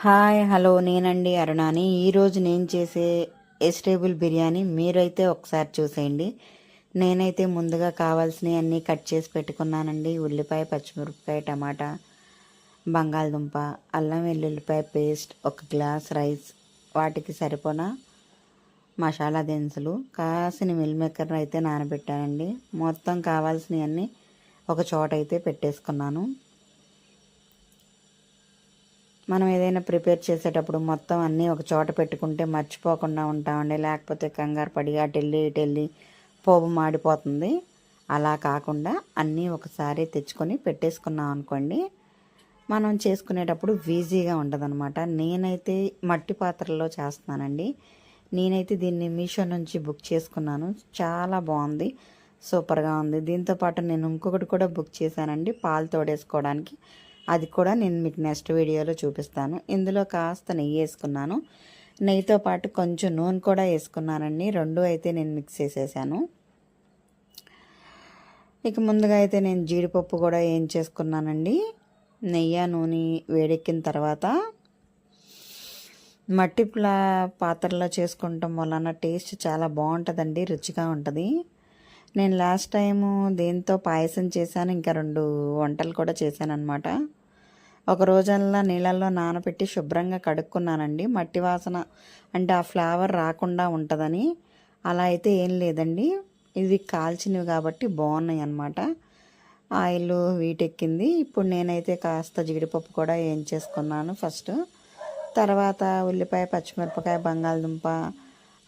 Hi hello నేనండి అరుణాని. ఈరోజు నేను చేసే వెజిటేబుల్ బిర్యానీ మీరైతే ఒకసారి చూసేయండి. నేనైతే ముందుగా కావాల్సినవి అన్నీ కట్ చేసి పెట్టుకున్నానండి. ఉల్లిపాయ, పచ్చిమిరపకాయ, టమాటా, బంగాళదుంప, అల్లం వెల్లుల్లిపాయ పేస్ట్, ఒక గ్లాస్ రైస్, వాటికి సరిపోనా మసాలా దినుసులు, కాసిన మిల్ మేకర్ అయితే నానబెట్టానండి. మొత్తం కావాల్సినవన్నీ ఒక చోట అయితే పెట్టేసుకున్నాను. మనం ఏదైనా ప్రిపేర్ చేసేటప్పుడు మొత్తం అన్నీ ఒక చోట పెట్టుకుంటే మర్చిపోకుండా ఉంటామండి. లేకపోతే కంగారు పడి ఇటెళ్ళి పోపు మాడిపోతుంది. అలా కాకుండా అన్నీ ఒకసారి తెచ్చుకొని పెట్టేసుకున్నాం అనుకోండి, మనం చేసుకునేటప్పుడు ఈజీగా ఉంటుందన్నమాట. నేనైతే మట్టి పాత్రలో చేస్తున్నానండి. నేనైతే దీన్ని మీషో నుంచి బుక్ చేసుకున్నాను. చాలా బాగుంది, సూపర్గా ఉంది. దీంతోపాటు నేను ఇంకొకటి కూడా బుక్ చేశానండి, పాలు తోడేసుకోవడానికి. అది కూడా నేను మీకు నెక్స్ట్ వీడియోలో చూపిస్తాను. ఇందులో కాస్త నెయ్యి వేసుకున్నాను. నెయ్యితో పాటు కొంచెం నూనె కూడా వేసుకున్నానండి. రెండు అయితే నేను మిక్స్ చేసేసాను. ఇక ముందుగా అయితే నేను జీడిపప్పు కూడా ఏం చేసుకున్నానండి. నెయ్యి నూనె వేడెక్కిన తర్వాత మట్టి పాత్రలో చేసుకుంటాం వలన టేస్ట్ చాలా బాగుంటుందండి, రుచిగా ఉంటుంది. నేను లాస్ట్ టైము దేంతో పాయసం చేశాను, ఇంకా 2 వంటలు కూడా చేశాను అనమాట. ఒక రోజల్లా నీళ్ళల్లో నానబెట్టి శుభ్రంగా కడుక్కున్నానండి. మట్టి వాసన అంటే ఆ ఫ్లేవర్ రాకుండా ఉంటుందని. అలా అయితే ఏం లేదండి, ఇవి కాల్చినవి కాబట్టి బాగున్నాయి అన్నమాట. ఆయిల్ వీటెక్కింది. ఇప్పుడు నేనైతే కాస్త జీడిపప్పు కూడా చేసుకున్నాను ఫస్ట్. తర్వాత ఉల్లిపాయ, పచ్చిమిరపకాయ, బంగాళదుంప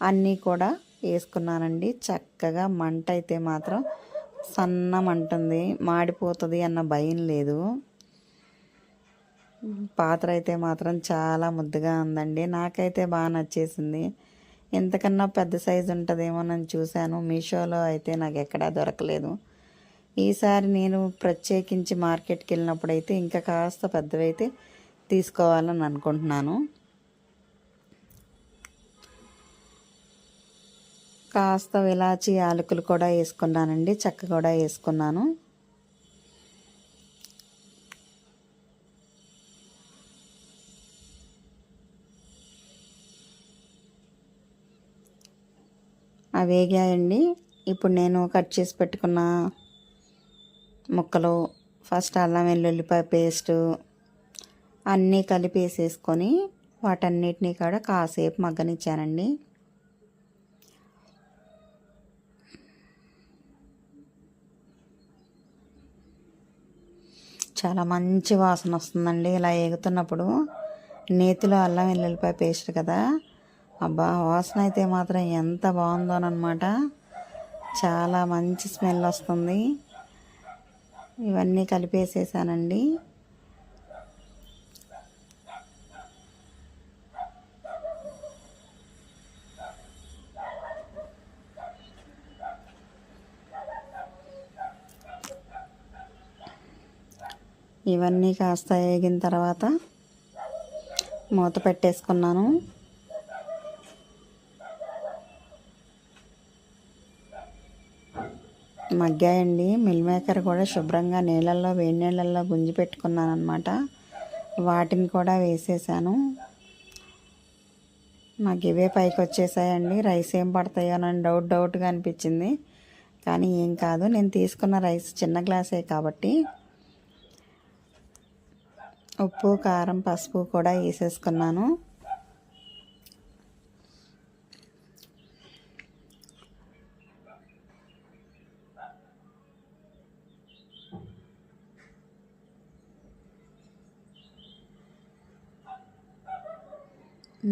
అన్నీ కూడా వేసుకున్నానండి. చక్కగా మంట అయితే మాత్రం సన్న మంటుంది, మాడిపోతుంది అన్న భయం లేదు. పాత్ర అయితే మాత్రం చాలా ముద్దుగా ఉందండి. నాకైతే బాగా నచ్చేసింది. ఎంతకన్నా పెద్ద సైజు ఉంటుందేమోనని చూశాను, మీషోలో అయితే నాకు ఎక్కడా దొరకలేదు. ఈసారి నేను ప్రత్యేకించి మార్కెట్కి వెళ్ళినప్పుడు అయితే ఇంకా కాస్త పెద్దవైతే తీసుకోవాలని అనుకుంటున్నాను. కాస్త ఇలాచి యాలకులు కూడా వేసుకున్నానండి, చెక్క కూడా వేసుకున్నాను. అవి వేగాయండి. ఇప్పుడు నేను కట్ చేసి పెట్టుకున్న ముక్కలు, ఫస్ట్ అల్లం వెల్లుల్లిపాయ పేస్టు అన్నీ కలిపేసేసుకొని వాటన్నిటినీ కూడా కాసేపు మగ్గనిచ్చానండి. చాలా మంచి వాసన వస్తుందండి ఇలా వేగుతున్నప్పుడు. నేతిలో అల్లం వెల్లుల్లిపాయ పేస్ట్ కదా, అబ్బా వాసన అయితే మాత్రం ఎంత బాగుందోనమాట. చాలా మంచి స్మెల్ వస్తుంది. ఇవన్నీ కలిపేసేసానండి. ఇవన్నీ కాస్త వేగిన తర్వాత మూత పెట్టేసుకున్నాను. మగ్గాయండి. మిల్ మేకర్ కూడా శుభ్రంగా వేడి నీళ్ళల్లో గుంజి పెట్టుకున్నాను అనమాట. వాటిని కూడా వేసేసాను. నాకు ఇవే పైకి వచ్చేసాయండి. రైస్ ఏం పడతాయో అని డౌట్గా అనిపించింది, కానీ ఏం కాదు. నేను తీసుకున్న రైస్ చిన్న గ్లాసే కాబట్టి ఉప్పు, కారం, పసుపు కూడా వేసేసుకున్నాను.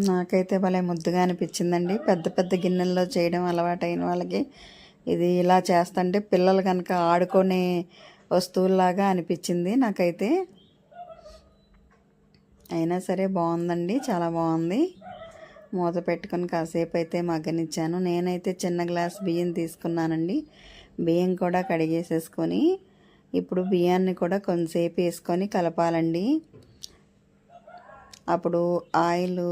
నాకైతే భలే ముద్దుగా అనిపించిందండి. పెద్ద పెద్ద గిన్నెల్లో చేయడం అలవాటైన వాళ్ళకి ఇది ఇలా చేస్తుంటే పిల్లలు కనుక ఆడుకునే వస్తువుల్లాగా అనిపించింది నాకైతే. అయినా సరే బాగుందండి, చాలా బాగుంది. మూత పెట్టుకొని కాసేపు అయితే మగ్గనిచ్చాను. నేనైతే చిన్న గ్లాస్ బియ్యం తీసుకున్నానండి. బియ్యం కూడా కడిగేసేసుకొని ఇప్పుడు బియ్యాన్ని కూడా కొంతసేపు వేసుకొని కలపాలండి. అప్పుడు ఆయిల్,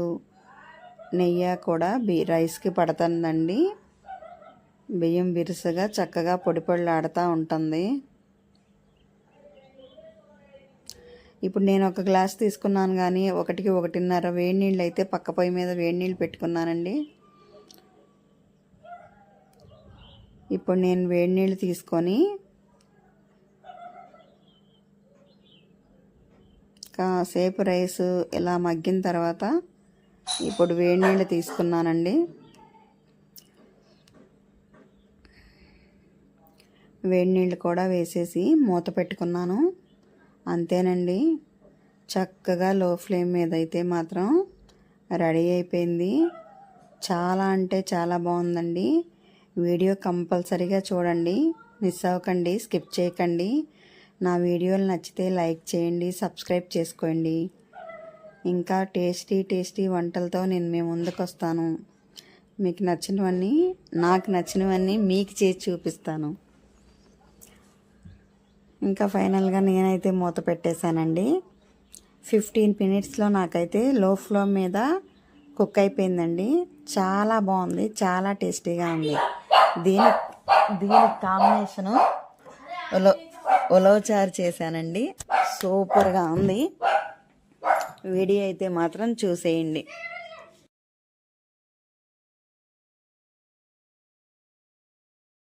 నెయ్యి కూడా రైస్కి పడుతుందండి. బియ్యం బిరుసుగా చక్కగా పొడి పొడిలాడుతూ ఉంటుంది. ఇప్పుడు నేను ఒక గ్లాస్ తీసుకున్నాను, కానీ 1-1.5 వేడి నీళ్ళు అయితే పక్క పొయ్యి మీద వేడి నీళ్ళు పెట్టుకున్నానండి. ఇప్పుడు నేను వేడి నీళ్ళు తీసుకొని కాసేపు రైస్ ఇలా మగ్గిన తర్వాత ఇప్పుడు వేడి నీళ్ళు తీసుకున్నానండి. వేడి నీళ్ళు కూడా వేసేసి మూత పెట్టుకున్నాను. అంతేనండి, చక్కగా లో ఫ్లేమ్ మీద అయితే మాత్రం రెడీ అయిపోయింది. చాలా అంటే చాలా బాగుందండి. వీడియో కంపల్సరీగా చూడండి, మిస్ అవ్వకండి, స్కిప్ చేయకండి. నా వీడియోలు నచ్చితే లైక్ చేయండి, సబ్స్క్రైబ్ చేసుకోండి. ఇంకా టేస్టీ వంటలతో నేను మీ ముందుకు వస్తాను. మీకు నచ్చినవన్నీ, నాకు నచ్చినవన్నీ మీకు చేసి చూపిస్తాను. ఇంకా ఫైనల్గా నేనైతే మూత పెట్టేశానండి. 15 మినిట్స్లో నాకైతే లో ఫ్లేమ్ మీద కుక్ అయిపోయిందండి. చాలా బాగుంది, చాలా టేస్టీగా ఉంది. దీనికి కాంబినేషను ఉలవచారు చేశానండి. సూపర్గా ఉంది. వీడియో అయితే మాత్రం చూసేయండి.